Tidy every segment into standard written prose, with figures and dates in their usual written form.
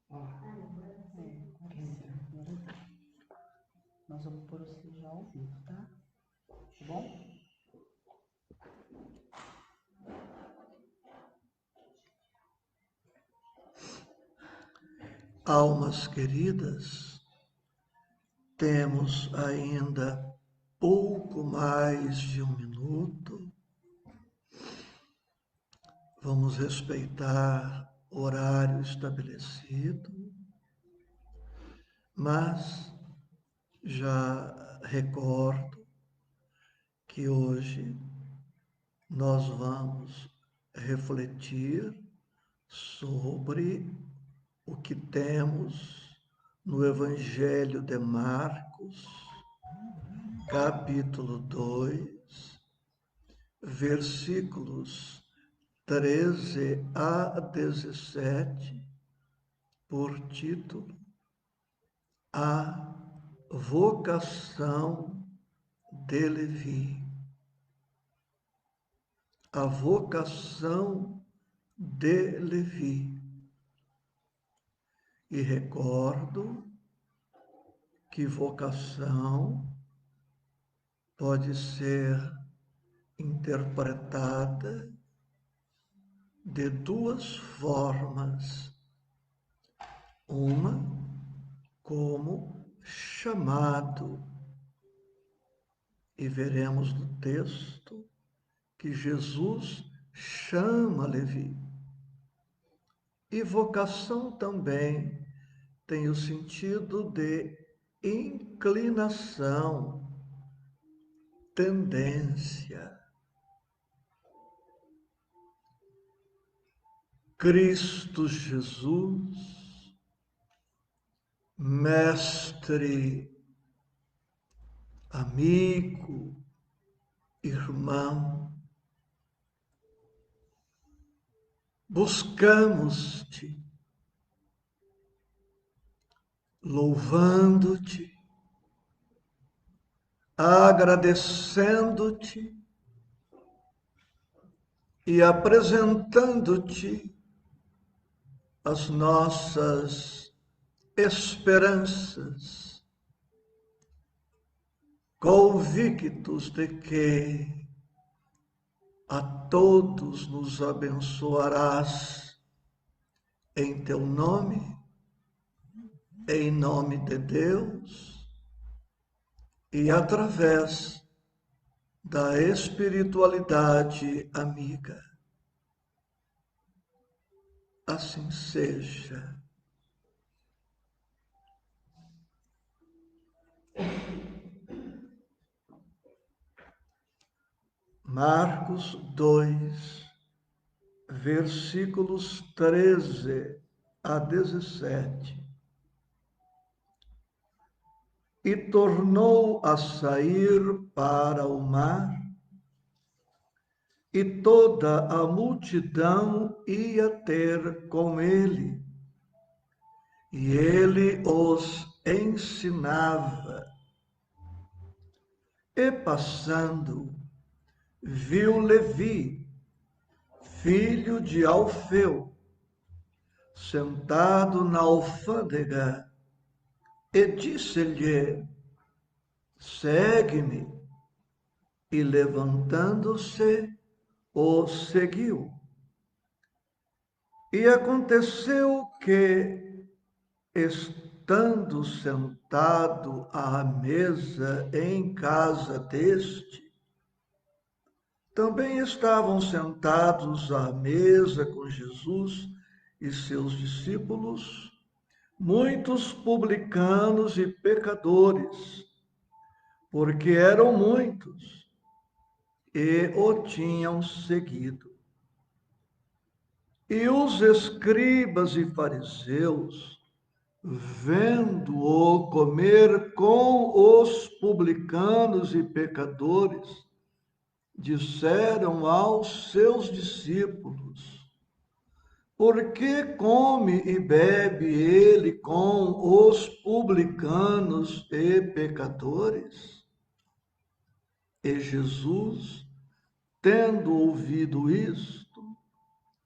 Nós vamos pôr você já ao vivo, tá? Tá bom? Almas queridas, temos ainda pouco mais de 1 minuto. Vamos respeitar o horário estabelecido, mas já recordo que hoje nós vamos refletir sobre o que temos no Evangelho de Marcos, capítulo 2, versículos 13 a 17, por título: A vocação de Levi. A vocação de Levi. E recordo que vocação pode ser interpretada de 2 formas. Uma como chamado, e veremos no texto que Jesus chama Levi. E vocação também tem o sentido de inclinação, tendência. Cristo Jesus, mestre, amigo, irmão, buscamos-te, louvando-te, agradecendo-te e apresentando-te as nossas esperanças, convictos de que a todos nos abençoarás em teu nome, em nome de Deus e através da espiritualidade amiga. Assim seja. Marcos 2, versículos 13 a 17. E tornou a sair para o mar, e toda a multidão ia ter com ele, e ele os ensinava. E passando, viu Levi, filho de Alfeu, sentado na alfândega, e disse-lhe: segue-me. E levantando-se, o seguiu. E aconteceu que, estando sentado à mesa em casa deste, também estavam sentados à mesa com Jesus e seus discípulos muitos publicanos e pecadores, porque eram muitos e o tinham seguido. E os escribas e fariseus, vendo-o comer com os publicanos e pecadores, disseram aos seus discípulos: por que come e bebe ele com os publicanos e pecadores? E Jesus, tendo ouvido isto,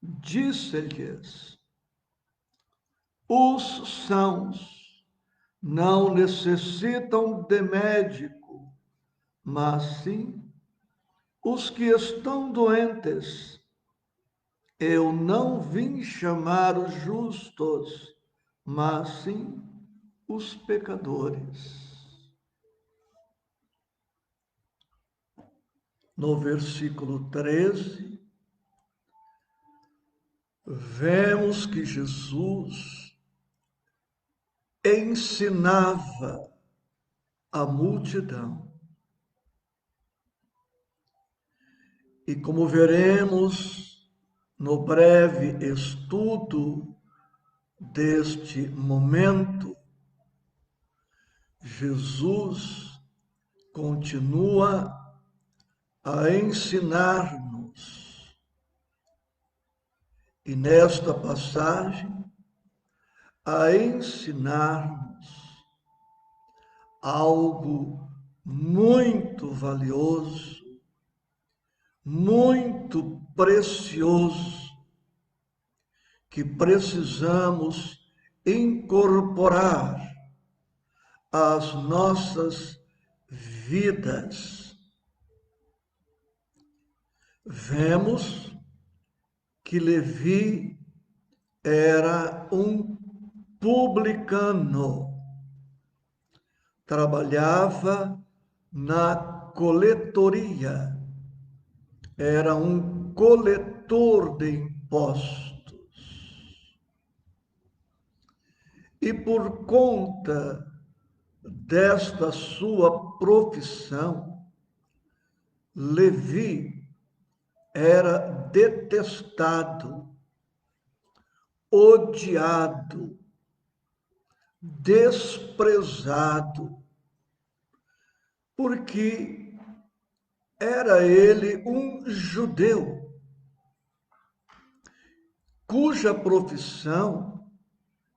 disse-lhes: Os sãos não necessitam de médico, mas sim os que estão doentes. Eu não vim chamar os justos, mas sim os pecadores. No versículo 13, vemos que Jesus ensinava a multidão. E como veremos no breve estudo deste momento, Jesus continua a ensinar-nos. E nesta passagem, a ensinar-nos algo muito valioso, muito precioso, que precisamos incorporar às nossas vidas. Vemos que Levi era um publicano, trabalhava na coletoria, era um coletor de impostos. E por conta desta sua profissão, Levi era detestado, odiado, desprezado, porque era ele um judeu, cuja profissão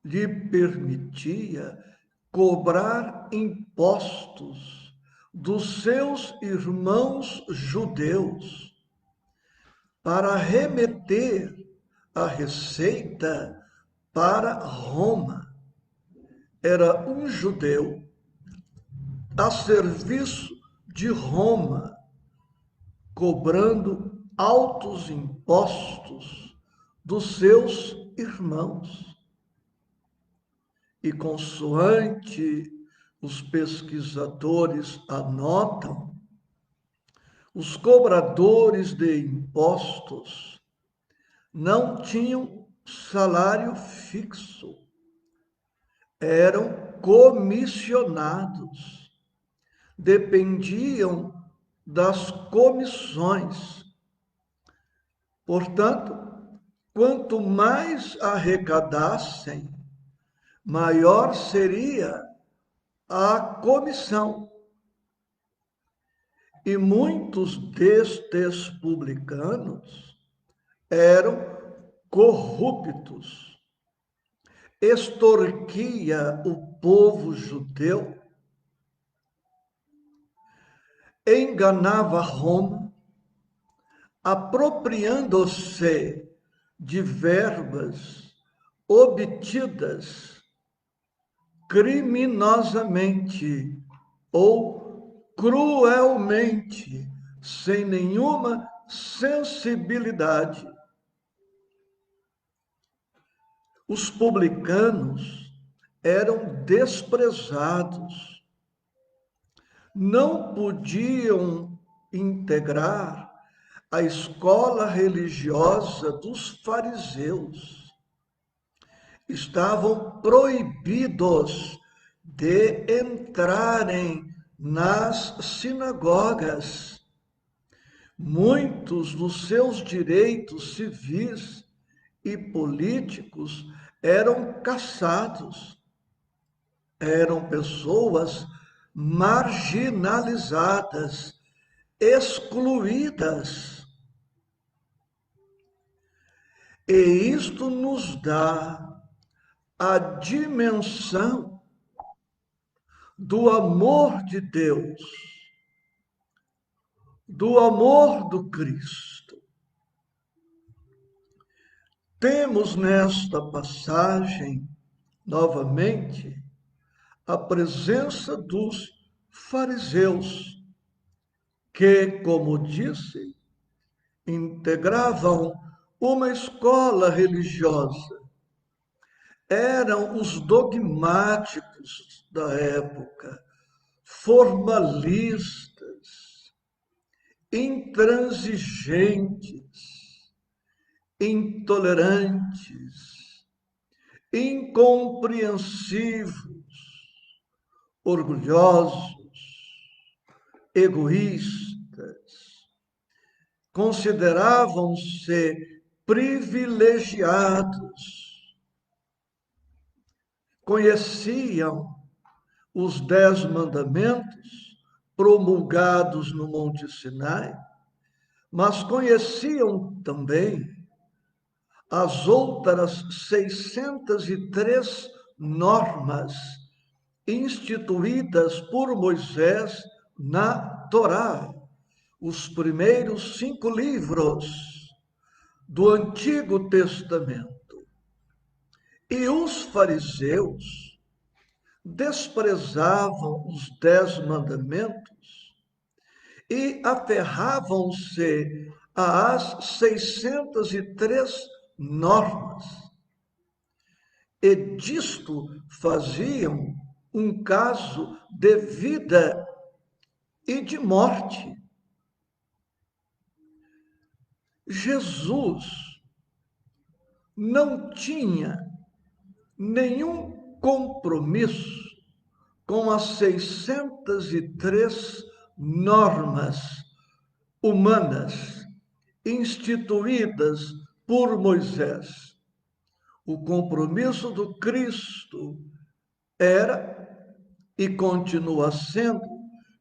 lhe permitia cobrar impostos dos seus irmãos judeus para remeter a receita para Roma. Era um judeu a serviço de Roma, cobrando altos impostos dos seus irmãos. E consoante os pesquisadores anotam, os cobradores de impostos não tinham salário fixo, eram comissionados, dependiam das comissões. Portanto, quanto mais arrecadassem, maior seria a comissão. E muitos destes publicanos eram corruptos, extorquia o povo judeu, enganava Roma, apropriando-se de verbas obtidas criminosamente ou cruelmente, sem nenhuma sensibilidade. Os publicanos eram desprezados, não podiam integrar a escola religiosa dos fariseus. Estavam proibidos de entrarem nas sinagogas. Muitos dos seus direitos civis e políticos eram cassados. Eram pessoas marginalizadas, excluídas. E isto nos dá a dimensão do amor de Deus, do amor do Cristo. Temos nesta passagem novamente a presença dos fariseus, que, como disse, integravam uma escola religiosa. Eram os dogmáticos da época, formalistas, intransigentes, intolerantes, incompreensivos, orgulhosos, egoístas. Consideravam-se privilegiados. Conheciam os 10 mandamentos promulgados no Monte Sinai, mas conheciam também as outras 603 normas instituídas por Moisés na Torá, os primeiros 5 livros do Antigo Testamento. E os fariseus desprezavam os 10 mandamentos e aferravam-se às 603 normas. E disto faziam um caso de vida e de morte. Jesus não tinha nenhum compromisso com as 603 normas humanas instituídas por Moisés. O compromisso do Cristo era e continua sendo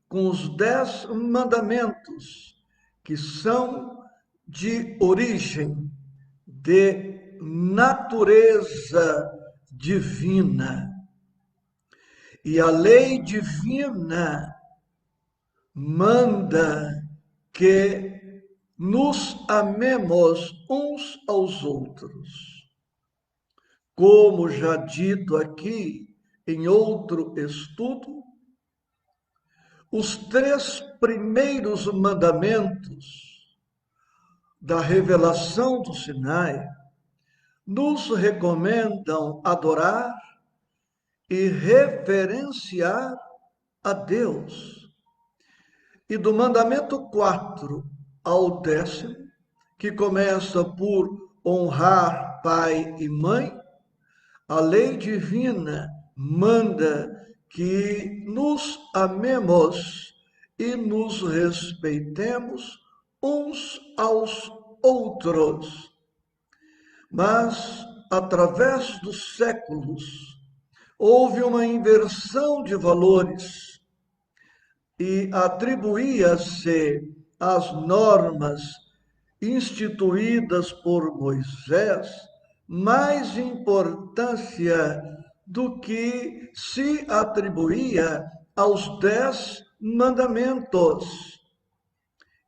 com os 10 mandamentos, que são de origem, de natureza divina. E a lei divina manda que nos amemos uns aos outros. Como já dito aqui em outro estudo, os 3 primeiros mandamentos da revelação do Sinai nos recomendam adorar e reverenciar a Deus. E do mandamento 4 ao 10º, que começa por honrar pai e mãe, a lei divina manda que nos amemos e nos respeitemos uns aos outros. Mas, através dos séculos, houve uma inversão de valores e atribuía-se às normas instituídas por Moisés mais importância do que se atribuía aos 10 mandamentos.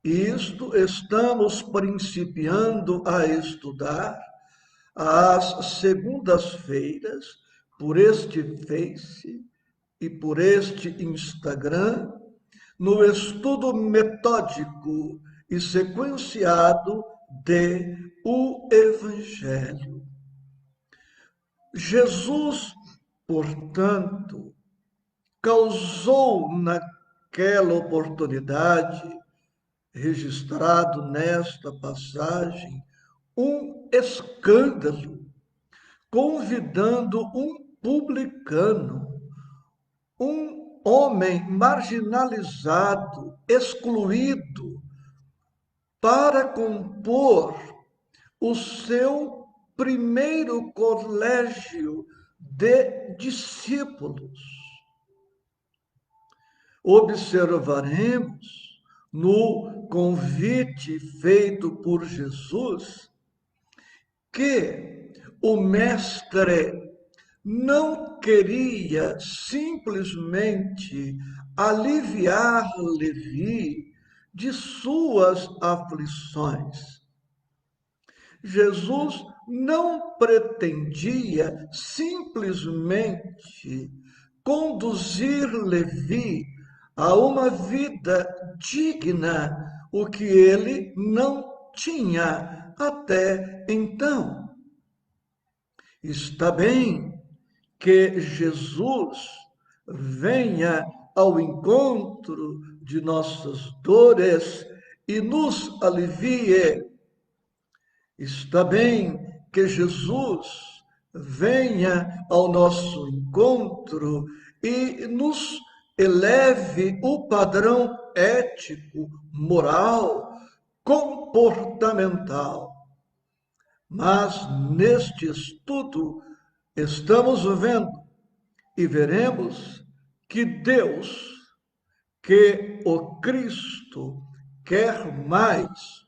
Isto estamos principiando a estudar às segundas-feiras por este Face e por este Instagram, no estudo metódico e sequenciado de o Evangelho. Jesus, portanto, causou naquela oportunidade, registrado nesta passagem, um escândalo, convidando um publicano, um homem marginalizado, excluído, para compor o seu primeiro colégio de discípulos. Observaremos no convite feito por Jesus que o mestre não queria simplesmente aliviar Levi de suas aflições. Jesus não pretendia simplesmente conduzir Levi a uma vida digna, o que ele não tinha até então. Está bem que Jesus venha ao encontro de nossas dores e nos alivie. Está bem que Jesus venha ao nosso encontro e nos eleve o padrão ético, moral, comportamental. Mas neste estudo estamos vendo e veremos que Deus, que o Cristo quer mais,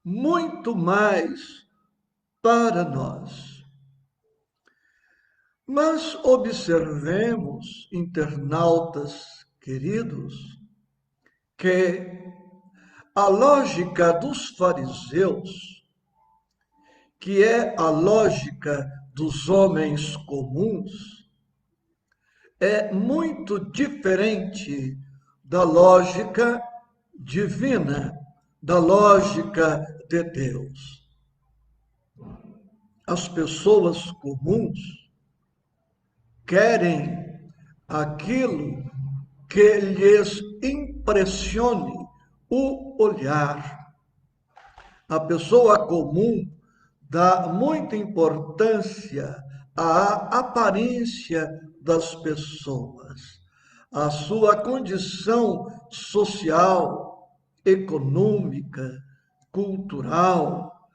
muito mais para nós. Mas observemos, internautas queridos, que a lógica dos fariseus, que é a lógica dos homens comuns, é muito diferente da lógica divina, da lógica de Deus. As pessoas comuns querem aquilo que lhes impressione o olhar. A pessoa comum dá muita importância à aparência das pessoas, à sua condição social, econômica, cultural,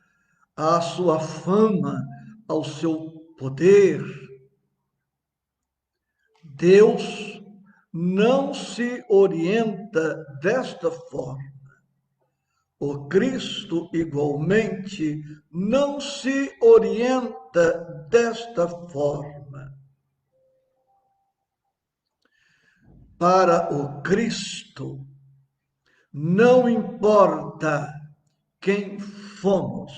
à sua fama, ao seu poder. Deus não se orienta desta forma. O Cristo, igualmente, não se orienta desta forma. Para o Cristo, não importa quem fomos.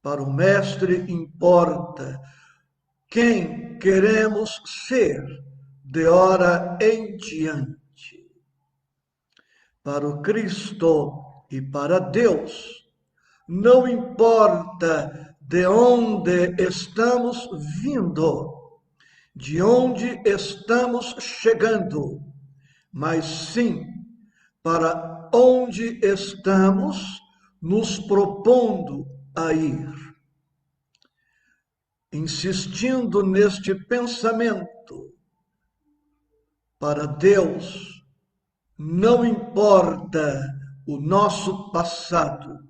Para o Mestre importa quem queremos ser de hora em diante. Para o Cristo e para Deus, não importa de onde estamos vindo, de onde estamos chegando, mas sim para onde estamos nos propondo a ir. Insistindo neste pensamento, para Deus, não importa o nosso passado,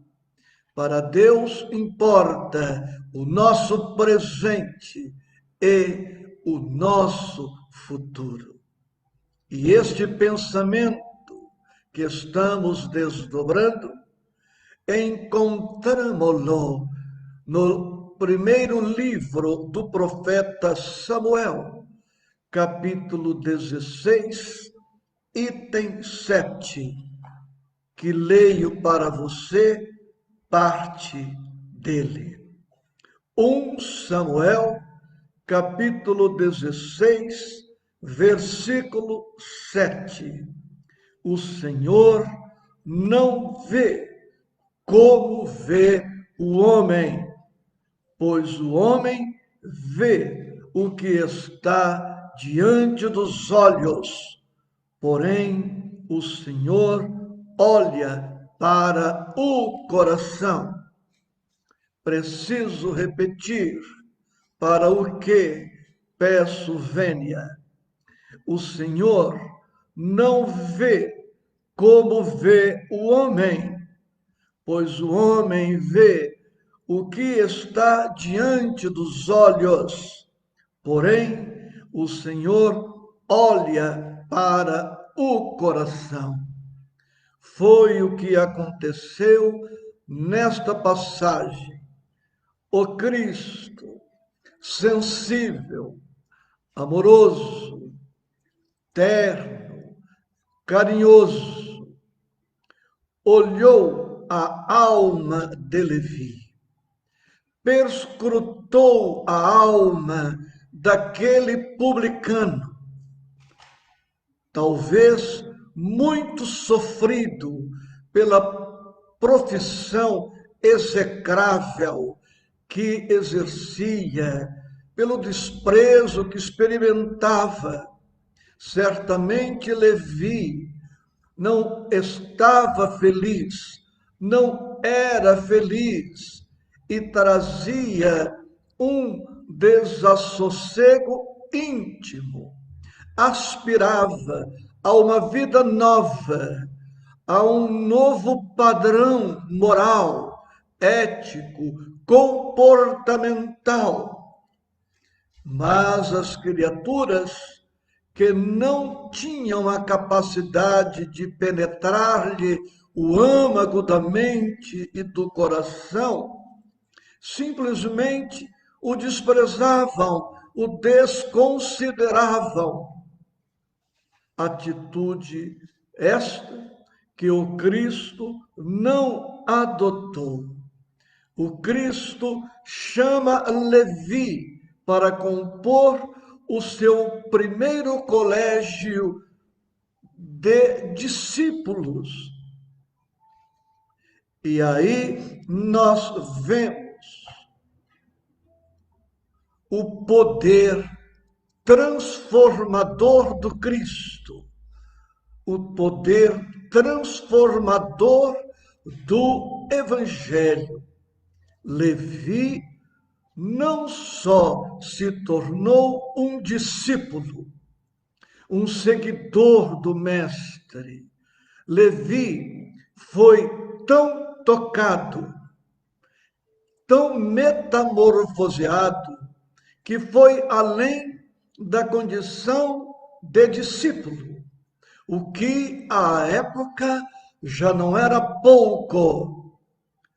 para Deus importa o nosso presente e o nosso futuro. E este pensamento que estamos desdobrando, encontramos-lo no primeiro livro do profeta Samuel, capítulo 16, item 7, que leio para você parte dele. 1 Samuel, capítulo 16, versículo 7. O Senhor não vê como vê o homem, pois o homem vê o que está diante dos olhos, porém o Senhor olha para o coração. Preciso repetir, para o que peço vênia. O Senhor não vê como vê o homem, pois o homem vê o que está diante dos olhos, porém o Senhor olha para o coração. Foi o que aconteceu nesta passagem. O Cristo, sensível, amoroso, terno, carinhoso, olhou a alma de Levi, perscrutou a alma daquele publicano, talvez muito sofrido pela profissão execrável que exercia, pelo desprezo que experimentava. Certamente Levi não estava feliz, não era feliz e trazia um desassossego íntimo. Aspirava a uma vida nova, a um novo padrão moral, ético, comportamental. Mas as criaturas que não tinham a capacidade de penetrar-lhe o âmago da mente e do coração, simplesmente o desprezavam, o desconsideravam. Atitude esta que o Cristo não adotou. O Cristo chama Levi para compor o seu primeiro colégio de discípulos. E aí nós vemos o poder transformador do Cristo, o poder transformador do Evangelho. Levi não só se tornou um discípulo, um seguidor do Mestre. Levi foi tão tocado, tão metamorfoseado, que foi além da condição de discípulo, o que à época já não era pouco.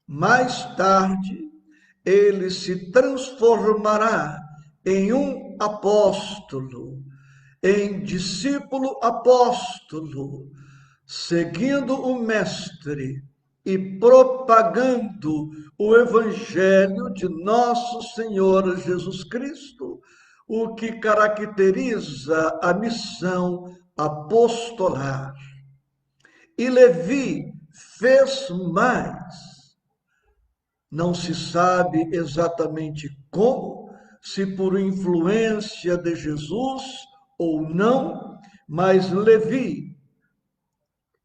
Mais tarde, ele se transformará em um apóstolo, em discípulo apóstolo, seguindo o Mestre e propagando o Evangelho de nosso Senhor Jesus Cristo, o que caracteriza a missão apostolar. E Levi fez mais. Não se sabe exatamente como, se por influência de Jesus ou não, mas Levi,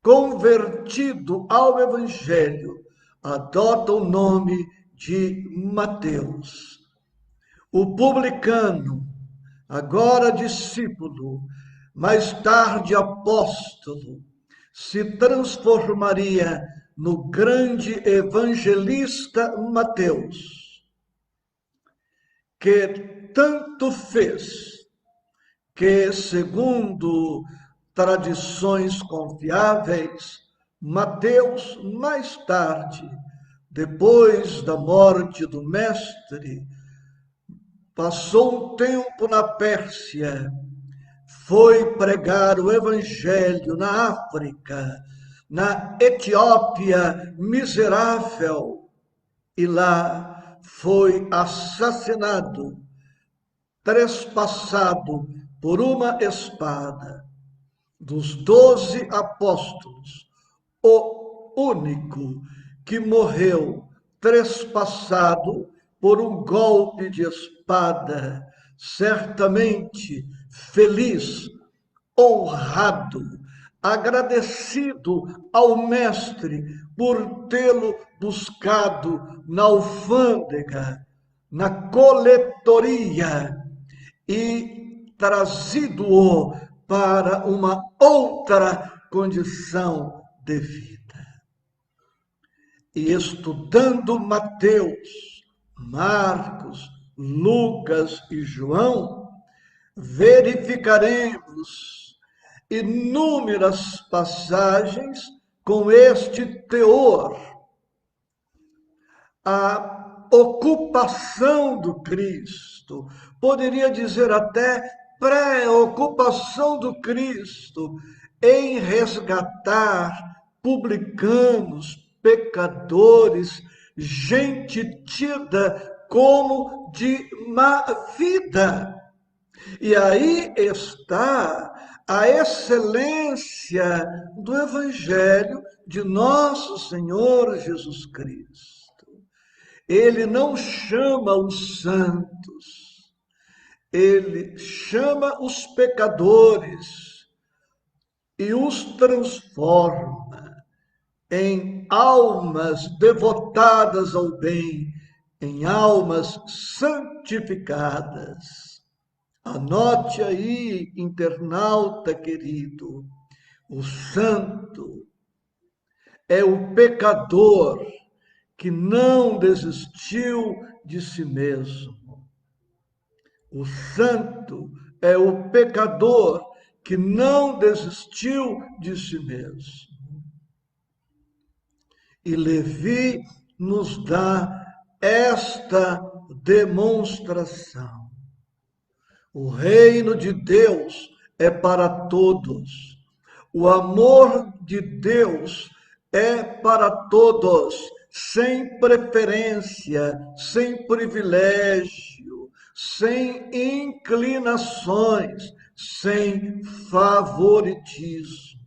convertido ao Evangelho, adota o nome de Mateus. O publicano, agora discípulo, mais tarde apóstolo, se transformaria no grande evangelista Mateus, que tanto fez que, segundo tradições confiáveis, Mateus, mais tarde, depois da morte do Mestre, passou um tempo na Pérsia, foi pregar o Evangelho na África, na Etiópia miserável, e lá foi assassinado, trespassado por uma espada. Dos 12 apóstolos, o único que morreu trespassado por um golpe de espada, certamente feliz, honrado, agradecido ao Mestre por tê-lo buscado na alfândega, na coletoria e trazido-o para uma outra condição de vida. E estudando Mateus, Marcos, Lucas e João, verificaremos inúmeras passagens com este teor. A ocupação do Cristo, poderia dizer até preocupação do Cristo em resgatar publicanos, pecadores, gente tida como de má vida. E aí está a excelência do Evangelho de nosso Senhor Jesus Cristo. Ele não chama os santos, ele chama os pecadores e os transforma em almas devotadas ao bem, em almas santificadas. Anote aí, internauta querido, o santo é o pecador que não desistiu de si mesmo. O santo é o pecador que não desistiu de si mesmo. E Levi nos dá esta demonstração. O reino de Deus é para todos. O amor de Deus é para todos, sem preferência, sem privilégio, sem inclinações, sem favoritismo.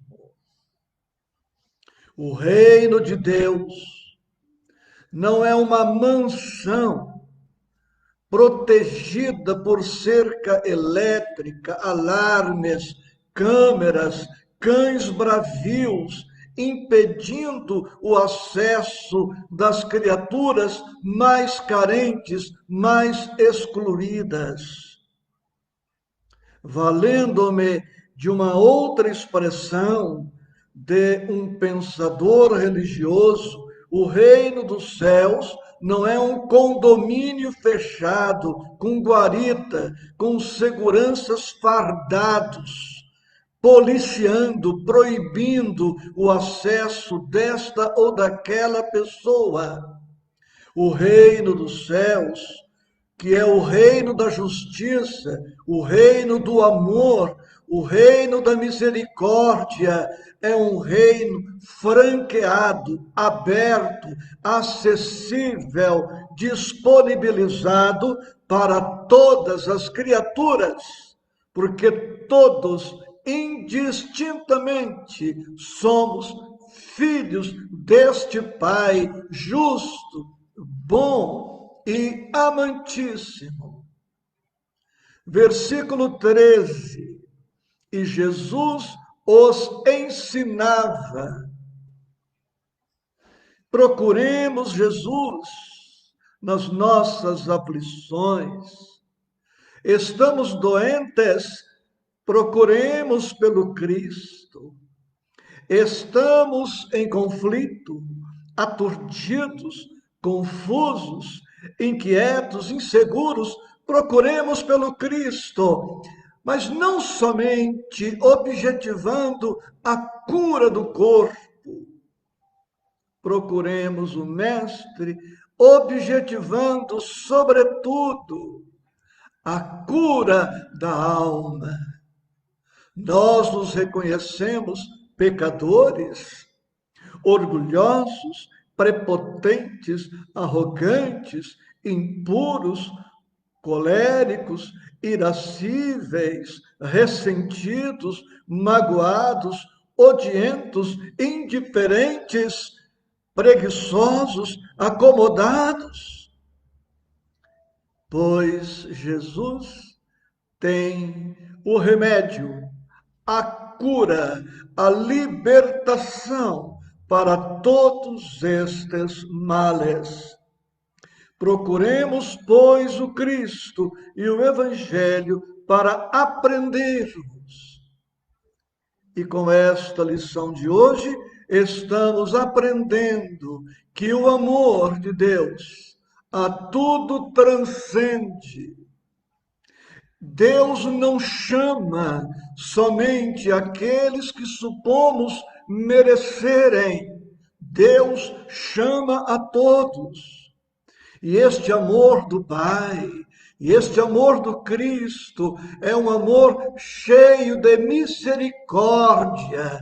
O reino de Deus não é uma mansão protegida por cerca elétrica, alarmes, câmeras, cães bravios, impedindo o acesso das criaturas mais carentes, mais excluídas. Valendo-me de uma outra expressão de um pensador religioso, o reino dos céus não é um condomínio fechado, com guarita, com seguranças fardados, policiando, proibindo o acesso desta ou daquela pessoa. O reino dos céus, que é o reino da justiça, o reino do amor, o reino da misericórdia, é um reino franqueado, aberto, acessível, disponibilizado para todas as criaturas, porque todos, indistintamente, somos filhos deste Pai justo, bom e amantíssimo. Versículo 13. E Jesus os ensinava. Procuremos Jesus nas nossas aflições. Estamos doentes, procuremos pelo Cristo. Estamos em conflito, aturdidos, confusos, inquietos, inseguros, procuremos pelo Cristo. Mas não somente objetivando a cura do corpo. Procuremos o Mestre objetivando, sobretudo, a cura da alma. Nós nos reconhecemos pecadores, orgulhosos, prepotentes, arrogantes, impuros, coléricos, irascíveis, ressentidos, magoados, odientos, indiferentes, preguiçosos, acomodados. Pois Jesus tem o remédio, a cura, a libertação para todos estes males. Procuremos, pois, o Cristo e o Evangelho para aprendermos. E com esta lição de hoje, estamos aprendendo que o amor de Deus a tudo transcende. Deus não chama somente aqueles que supomos merecerem. Deus chama a todos. E este amor do Pai, e este amor do Cristo, é um amor cheio de misericórdia,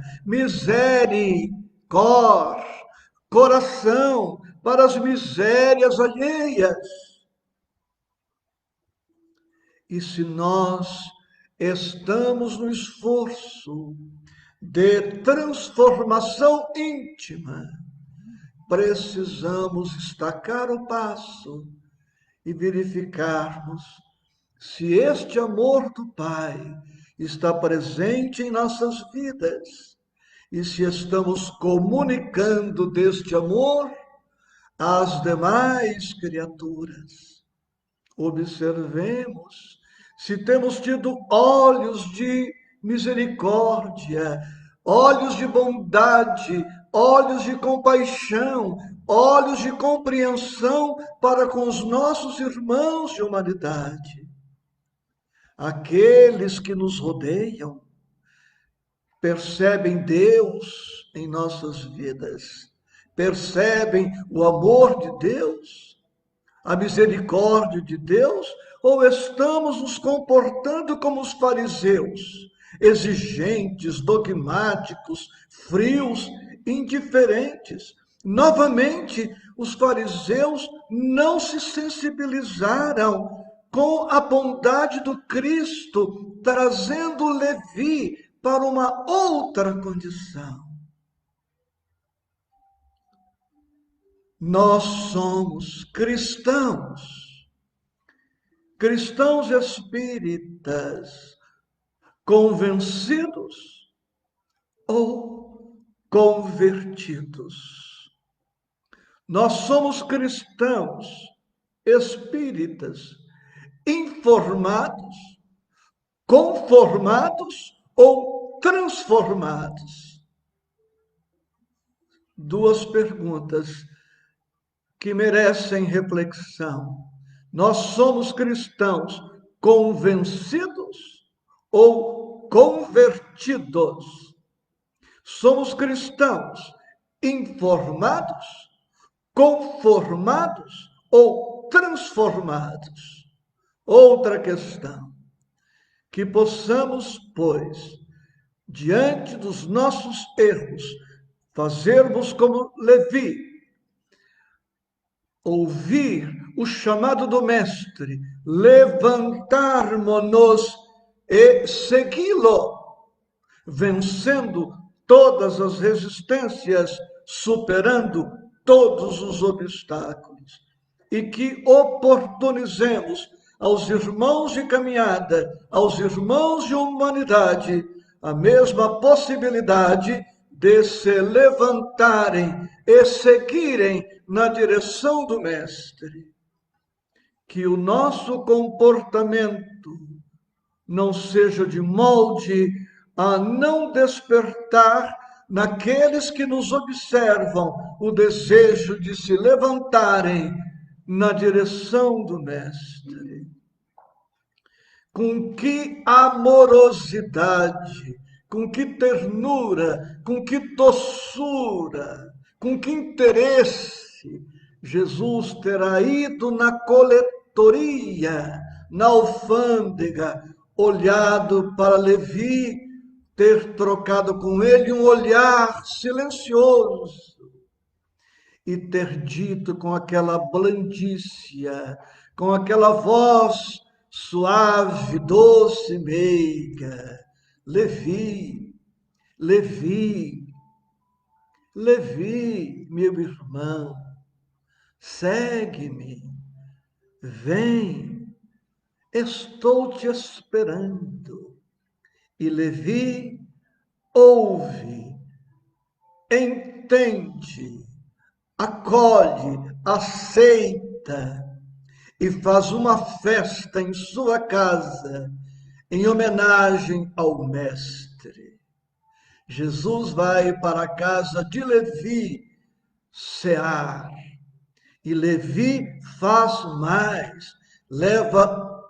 coração para as misérias alheias. E se nós estamos no esforço de transformação íntima, precisamos estacar o passo e verificarmos se este amor do Pai está presente em nossas vidas e se estamos comunicando deste amor às demais criaturas. Observemos se temos tido olhos de misericórdia, olhos de bondade, olhos de compaixão, olhos de compreensão para com os nossos irmãos de humanidade. Aqueles que nos rodeiam percebem Deus em nossas vidas, percebem o amor de Deus, a misericórdia de Deus, ou estamos nos comportando como os fariseus, exigentes, dogmáticos, frios, indiferentes? Novamente, os fariseus não se sensibilizaram com a bondade do Cristo, trazendo Levi para uma outra condição. Nós somos cristãos, cristãos espíritas, convencidos ou convertidos. Nós somos cristãos espíritas, informados, conformados ou transformados? Duas perguntas que merecem reflexão. Nós somos cristãos convencidos ou convertidos? Somos cristãos informados, conformados ou transformados? Outra questão. Que possamos, pois, diante dos nossos erros, fazermos como Levi, ouvir o chamado do Mestre, levantarmos-nos e segui-lo, vencendo todas as resistências, superando todos os obstáculos, e que oportunizemos aos irmãos de caminhada, aos irmãos de humanidade, a mesma possibilidade de se levantarem e seguirem na direção do Mestre. Que o nosso comportamento não seja de molde a não despertar naqueles que nos observam o desejo de se levantarem na direção do Mestre. Com que amorosidade, com que ternura, com que doçura, com que interesse Jesus terá ido na coletoria, na alfândega, olhado para Levi, ter trocado com ele um olhar silencioso e ter dito com aquela blandícia, com aquela voz suave, doce, meiga: Levi, Levi, Levi, meu irmão, segue-me, vem, estou te esperando. E Levi ouve, entende, acolhe, aceita e faz uma festa em sua casa em homenagem ao Mestre. Jesus vai para a casa de Levi cear, e Levi faz mais, leva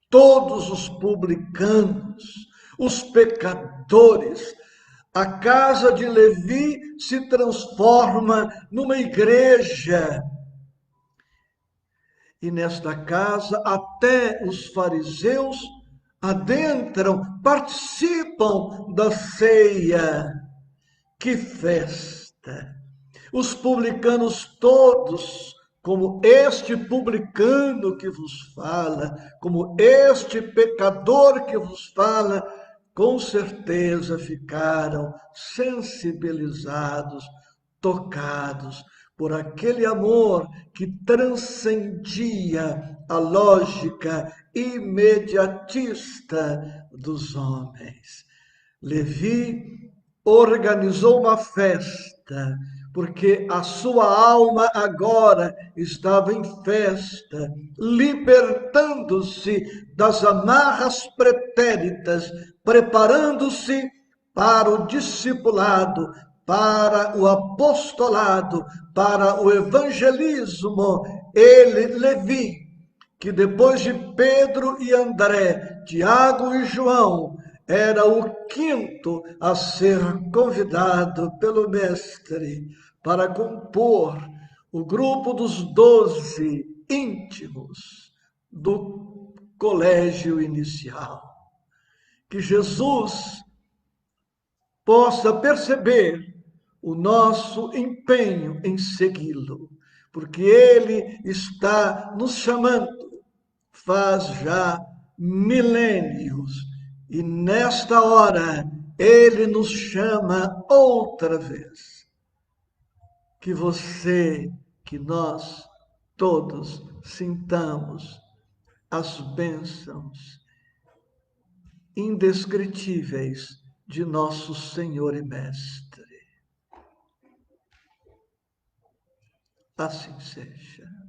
todos os publicanos, os pecadores. A casa de Levi se transforma numa igreja. E nesta casa até os fariseus adentram, participam da ceia. Que festa! Os publicanos todos como este publicano que vos fala, como este pecador que vos fala, com certeza ficaram sensibilizados, tocados por aquele amor que transcendia a lógica imediatista dos homens. Levi organizou uma festa, porque a sua alma agora estava em festa, libertando-se das amarras pretéritas, preparando-se para o discipulado, para o apostolado, para o evangelismo. Ele, Levi, que depois de Pedro e André, Tiago e João, era o quinto a ser convidado pelo mestre para compor o grupo dos 12 íntimos do colégio inicial. Que Jesus possa perceber o nosso empenho em segui-lo, porque ele está nos chamando faz já milênios e nesta hora ele nos chama outra vez. Que você, que nós todos sintamos as bênçãos indescritíveis de nosso Senhor e Mestre. Assim seja.